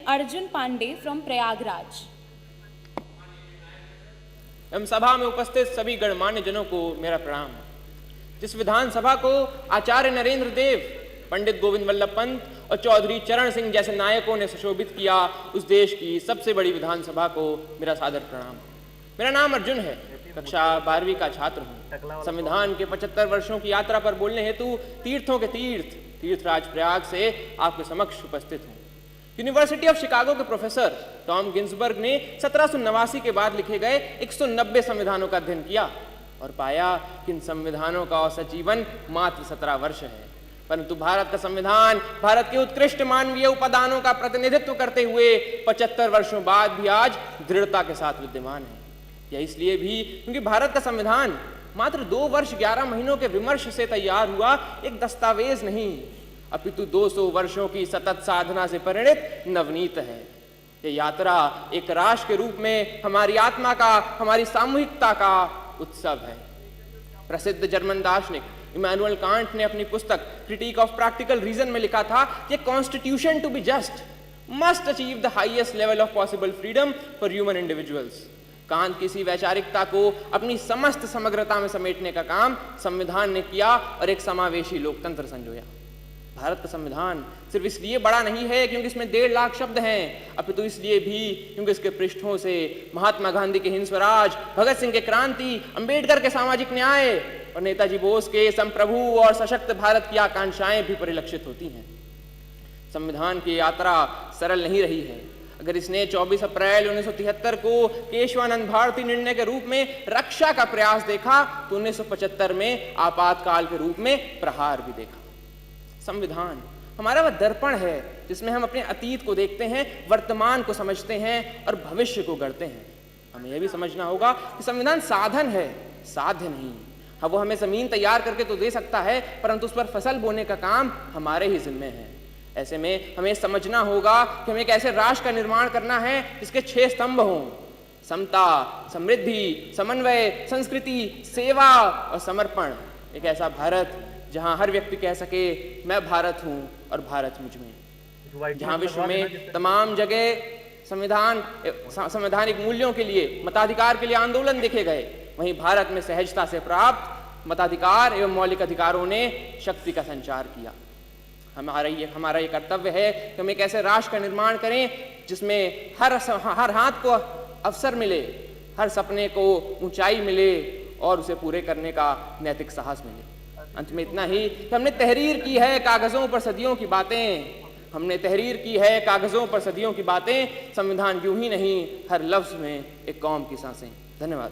Arjun Pandey from Prayagraj. एवं सभा में उपस्थित सभी गणमान्य जनों को मेरा प्रणाम। जिस विधानसभा को आचार्य नरेंद्र देव, पंडित गोविंद वल्लभ पंत और चौधरी चरण सिंह जैसे नायकों ने सुशोभित किया, उस देश की सबसे बड़ी विधानसभा को मेरा सादर प्रणाम। मेरा नाम अर्जुन है, कक्षा 12वीं का छात्र हूँ। संविधान के 75 वर्षों की यात्रा पर बोलने हेतु तीर्थों के तीर्थराज प्रयाग से आपके समक्ष उपस्थित हूँ। यूनिवर्सिटी ऑफ शिकागो के प्रोफेसर टॉम गिन्सबर्ग ने 1789 के बाद लिखे गए 190 संविधानों का अध्ययन किया और पाया कि इन संविधानों का औसत जीवन मात्र 17 वर्ष है। परंतु भारत का संविधान भारत के उत्कृष्ट मानवीय उपादानों का प्रतिनिधित्व करते हुए 75 वर्षों बाद भी आज दृढ़ता के साथ विद्यमान है। यह इसलिए भी क्योंकि भारत का संविधान मात्र 2 वर्ष 11 महीनों के विमर्श से तैयार हुआ एक दस्तावेज नहीं, अपितु 200 वर्षों की सतत साधना से परिणित नवनीत है। ये यात्रा एक राष्ट्र के रूप में हमारी आत्मा का, हमारी सामूहिकता का उत्सव है। प्रसिद्ध जर्मन दार्शनिक इमैनुअल कांट ने अपनी पुस्तक क्रिटिक ऑफ प्रैक्टिकल रीजन में लिखा था कि constitution to be just must achieve the highest level of possible freedom for human individuals. Kant किसी वैचारिकता को अपनी समस्त समग्रता में समेटने का काम संविधान ने किया और एक समावेशी लोकतंत्र संजोया। भारत का संविधान सिर्फ इसलिए बड़ा नहीं है क्योंकि इसमें 1.5 लाख शब्द हैं, अपितु इसलिए भी क्योंकि इसके पृष्ठों से महात्मा गांधी के हिंद स्वराज, भगत सिंह के क्रांति, अंबेडकर के सामाजिक न्याय और नेताजी बोस के संप्रभु और सशक्त भारत की आकांक्षाएं भी परिलक्षित होती हैं। संविधान की यात्रा सरल नहीं रही है। अगर इसने 24 अप्रैल 1973 को केशवानंद भारती निर्णय के रूप में रक्षा का प्रयास देखा तो 1975 में आपातकाल के रूप में प्रहार भी देखा। संविधान हमारा वह दर्पण है जिसमें हम अपने अतीत को देखते हैं, वर्तमान को समझते हैं और भविष्य को गढ़ते हैं। हमें यह भी समझना होगा कि संविधान साधन है, साध्य नहीं। हाँ, वो हमें जमीन तैयार करके तो दे सकता है, परंतु उस पर फसल बोने का काम हमारे ही जिम्मे है। ऐसे में हमें समझना होगा कि हमें एक ऐसे राष्ट्र का निर्माण करना है जिसके 6 स्तंभ हों: समता, समृद्धि, समन्वय, संस्कृति, सेवा और समर्पण। एक ऐसा भारत जहां हर व्यक्ति कह सके मैं भारत हूं और भारत मुझ में। जहां विश्व में तमाम जगह संवैधानिक मूल्यों के लिए, मताधिकार के लिए आंदोलन देखे गए, वहीं भारत में सहजता से प्राप्त मताधिकार एवं मौलिक अधिकारों ने शक्ति का संचार किया। हमारा ये कर्तव्य है कि हम एक ऐसे राष्ट्र का निर्माण करें जिसमें हर हाथ को अवसर मिले, हर सपने को ऊंचाई मिले और उसे पूरे करने का नैतिक साहस मिले। अंत में इतना ही कि हमने तहरीर की है कागजों पर सदियों की बातें, हमने तहरीर की है कागजों पर सदियों की बातें। संविधान यूं ही नहीं, हर लफ्ज में एक कौम की सांसें। धन्यवाद।